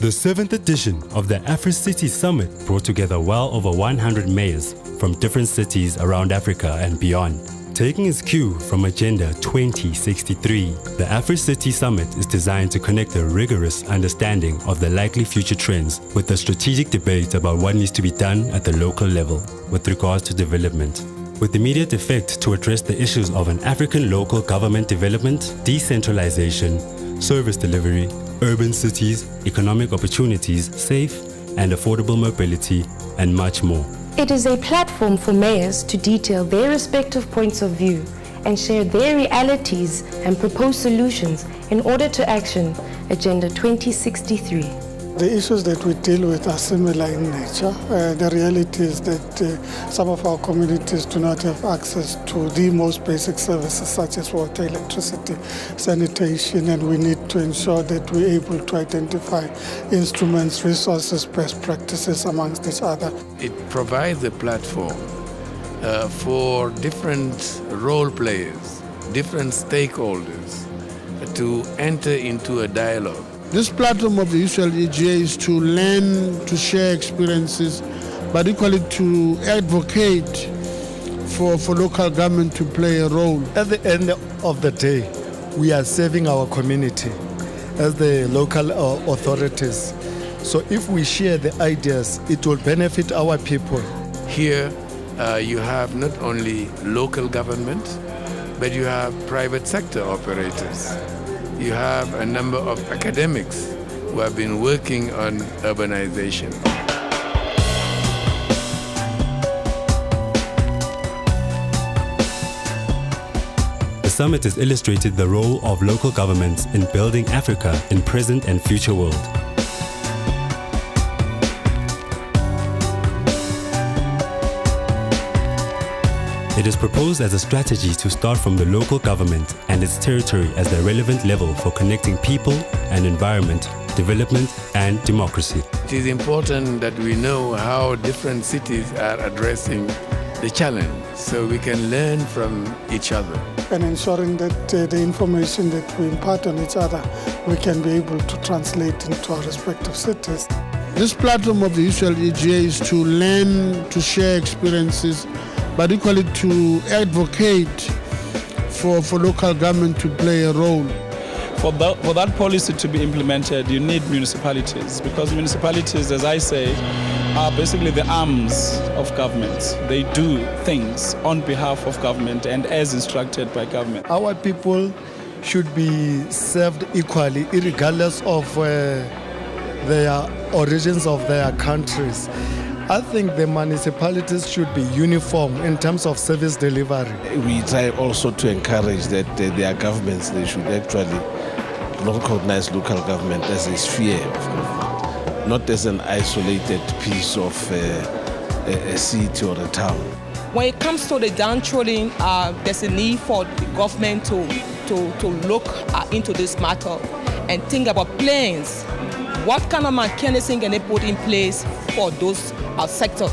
The seventh edition of the Africities Summit brought together well over 100 mayors from different cities around Africa and beyond. Taking its cue from Agenda 2063, the Africities Summit is designed to connect a rigorous understanding of the likely future trends with a strategic debate about what needs to be done at the local level with regards to development, with immediate effect to address the issues of an African local government development, decentralization, service delivery, urban cities, economic opportunities, safe and affordable mobility, and much more. It is a platform for mayors to detail their respective points of view and share their realities and propose solutions in order to action Agenda 2063. The issues that we deal with are similar in nature. The reality is that some of our communities do not have access to the most basic services such as water, electricity, sanitation, and we need to ensure that we're able to identify instruments, resources, best practices amongst each other. It provides a platform for different role players, different stakeholders to enter into a dialogue. This platform of the usual EGA is to learn, to share experiences, but equally to advocate for local government to play a role. At the end of the day, we are serving our community as the local authorities. So if we share the ideas, it will benefit our people. Here, you have not only local government, but you have private sector operators. You have a number of academics who have been working on urbanization. The summit has illustrated the role of local governments in building Africa in present and future world. It is proposed as a strategy to start from the local government and its territory as the relevant level for connecting people and environment, development and democracy. It is important that we know how different cities are addressing the challenge so we can learn from each other. And ensuring that the information that we impart on each other, we can be able to translate into our respective cities. This platform of the usual EGA is to learn, to share experiences, but equally to advocate for local government to play a role. For that policy to be implemented, you need municipalities, because municipalities, as I say, are basically the arms of government. They do things on behalf of government and as instructed by government. Our people should be served equally, regardless of their origins of their countries. I think the municipalities should be uniform in terms of service delivery. We try also to encourage that their governments, they should actually recognize local government as a sphere of government, not as an isolated piece of a city or a town. When it comes to the downtrodden, there's a need for the government to look into this matter and think about plans. What kind of mechanism can they put in place for those sectors?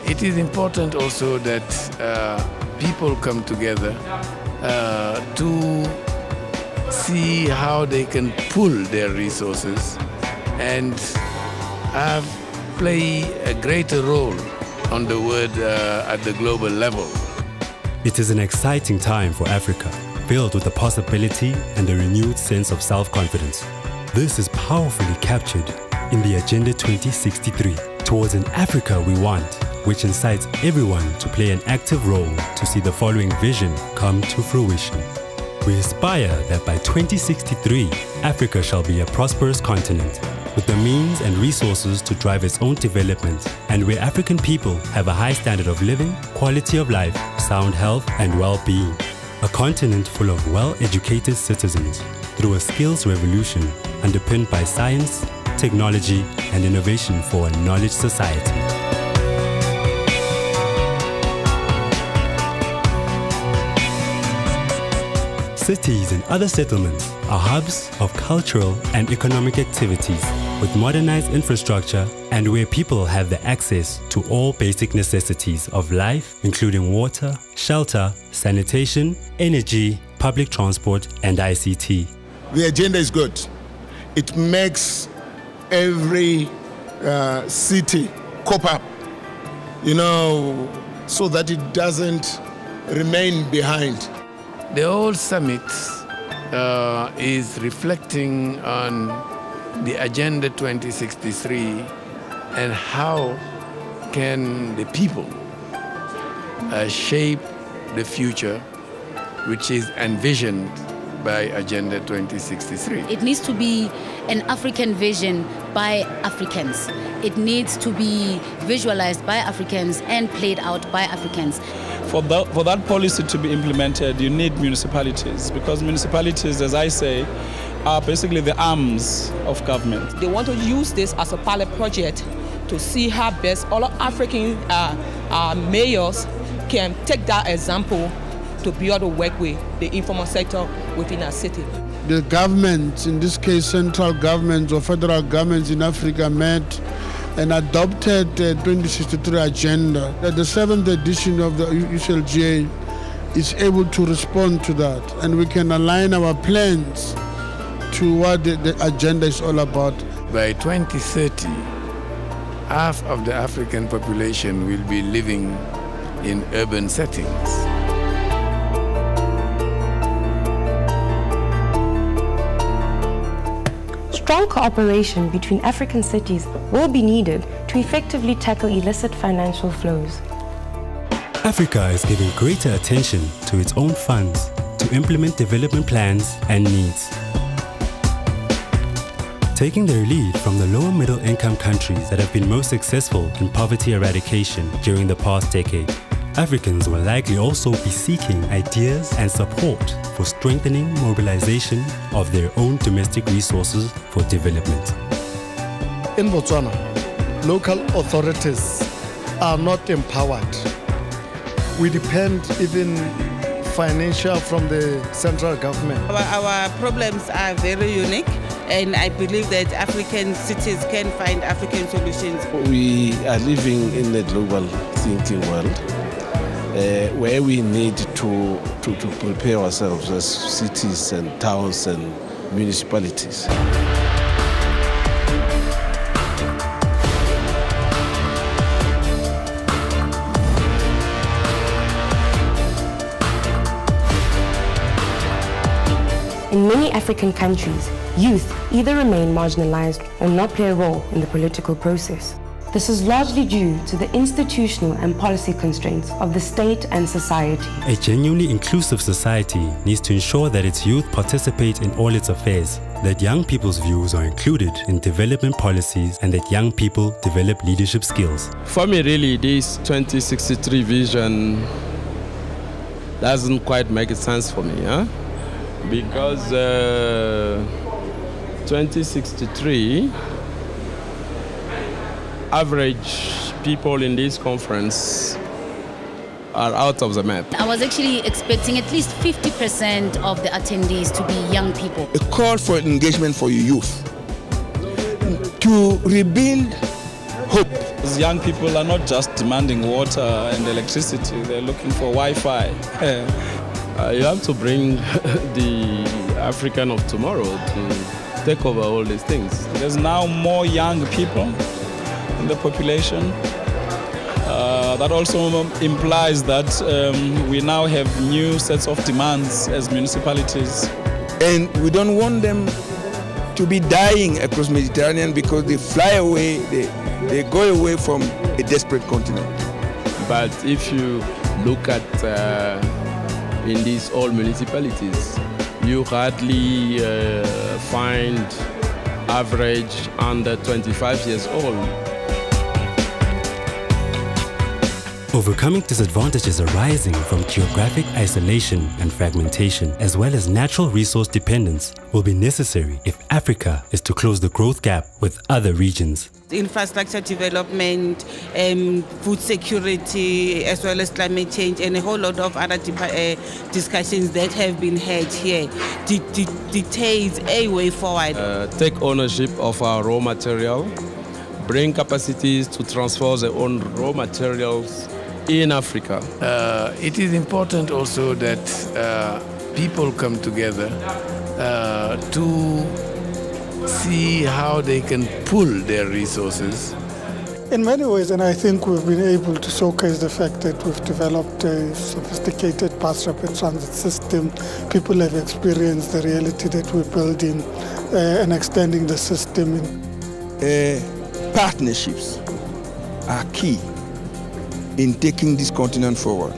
It is important also that people come together to see how they can pool their resources and play a greater role on the world at the global level. It is an exciting time for Africa, filled with the possibility and a renewed sense of self-confidence. This is powerfully captured in the Agenda 2063 towards an Africa we want, which incites everyone to play an active role to see the following vision come to fruition. We aspire that by 2063, Africa shall be a prosperous continent with the means and resources to drive its own development, and where African people have a high standard of living, quality of life, sound health and well-being. A continent full of well-educated citizens through a skills revolution underpinned by science, technology and innovation for a knowledge society. Cities and other settlements are hubs of cultural and economic activities with modernized infrastructure and where people have the access to all basic necessities of life, including water, shelter, sanitation, energy, public transport and ICT. The agenda is good. It makes every city cop up, so that it doesn't remain behind. The whole summit is reflecting on the Agenda 2063 and how can the people shape the future which is envisioned by Agenda 2063. It needs to be an African vision by Africans. It needs to be visualized by Africans and played out by Africans. For that policy to be implemented, you need municipalities, because municipalities, as I say, are basically the arms of government. They want to use this as a pilot project to see how best all African mayors can take that example to be able to work with the informal sector within our city. The governments, in this case central governments or federal governments in Africa, met and adopted the 2063 agenda. The 7th edition of the UCLGA is able to respond to that, and we can align our plans to what the agenda is all about. By 2030, half of the African population will be living in urban settings. Strong cooperation between African cities will be needed to effectively tackle illicit financial flows. Africa is giving greater attention to its own funds to implement development plans and needs. Taking their lead from the lower middle income countries that have been most successful in poverty eradication during the past decade, Africans will likely also be seeking ideas and support for strengthening mobilization of their own domestic resources for development. In Botswana, local authorities are not empowered. We depend even financial from the central government. Our problems are very unique, and I believe that African cities can find African solutions. We are living in a global thinking world where we need to prepare ourselves as cities and towns and municipalities. In many African countries, youth either remain marginalized or not play a role in the political process. This is largely due to the institutional and policy constraints of the state and society. A genuinely inclusive society needs to ensure that its youth participate in all its affairs, that young people's views are included in development policies, and that young people develop leadership skills. For me, really, this 2063 vision doesn't quite make sense for me, because 2063, average people in this conference are out of the map. I was actually expecting at least 50% of the attendees to be young people. A call for engagement for youth to rebuild hope. These young people are not just demanding water and electricity, they're looking for Wi-Fi. You have to bring the African of tomorrow to take over all these things. There's now more young people in the population. That also implies that we now have new sets of demands as municipalities. And we don't want them to be dying across the Mediterranean because they fly away, they go away from a desperate continent. But if you look at in these old municipalities, you hardly find average under 25 years old. Overcoming disadvantages arising from geographic isolation and fragmentation, as well as natural resource dependence, will be necessary if Africa is to close the growth gap with other regions. Infrastructure development, food security, as well as climate change, and a whole lot of other discussions that have been had here dictates a way forward. Take ownership of our raw material, bring capacities to transfer their own raw materials in Africa. It is important also that people come together to see how they can pool their resources. In many ways, and I think we've been able to showcase the fact that we've developed a sophisticated bus rapid transit system. People have experienced the reality that we're building and extending the system. Partnerships are key in taking this continent forward.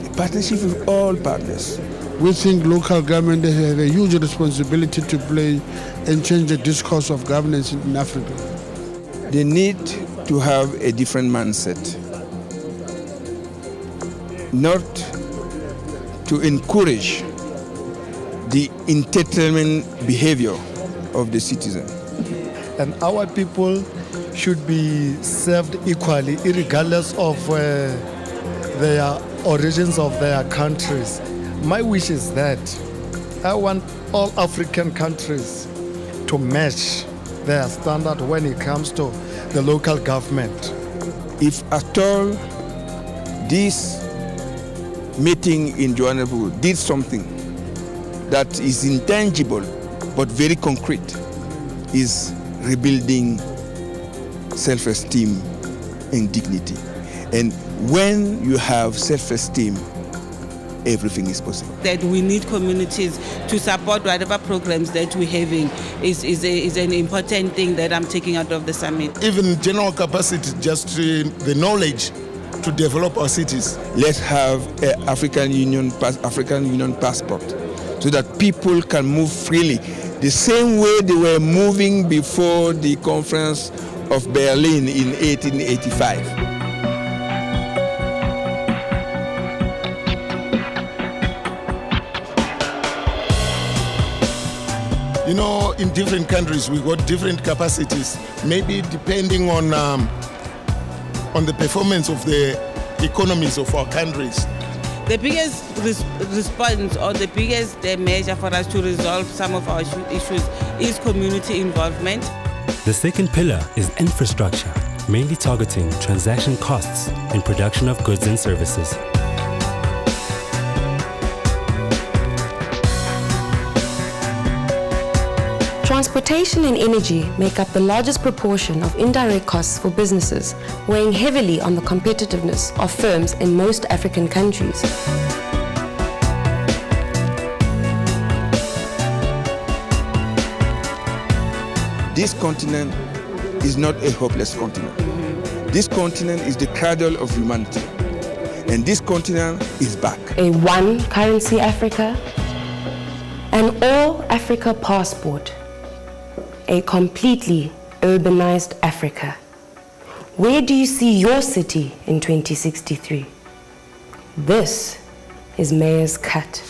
A partnership with all partners. We think local government have a huge responsibility to play and change the discourse of governance in Africa. They need to have a different mindset, not to encourage the entitlement behavior of the citizen. And our people should be served equally, regardless of their origins of their countries. My wish is that I want all African countries to match their standard when it comes to the local government. If at all this meeting in Johannesburg did something that is intangible but very concrete, is rebuilding self-esteem and dignity. And when you have self-esteem, everything is possible. That we need communities to support whatever programs that we're having is an important thing that I'm taking out of the summit. Even general capacity, just the knowledge to develop our cities. Let's have an African Union passport so that people can move freely, the same way they were moving before the Conference of Berlin in 1885. You know, in different countries, we got different capacities, maybe depending on the performance of the economies of our countries. The biggest response or the biggest measure for us to resolve some of our issues is community involvement. The second pillar is infrastructure, mainly targeting transaction costs and production of goods and services. Transportation and energy make up the largest proportion of indirect costs for businesses, weighing heavily on the competitiveness of firms in most African countries. This continent is not a hopeless continent. This continent is the cradle of humanity. And this continent is back. A one currency Africa, an all Africa passport, a completely urbanized Africa. Where do you see your city in 2063? This is Mayor's Cut.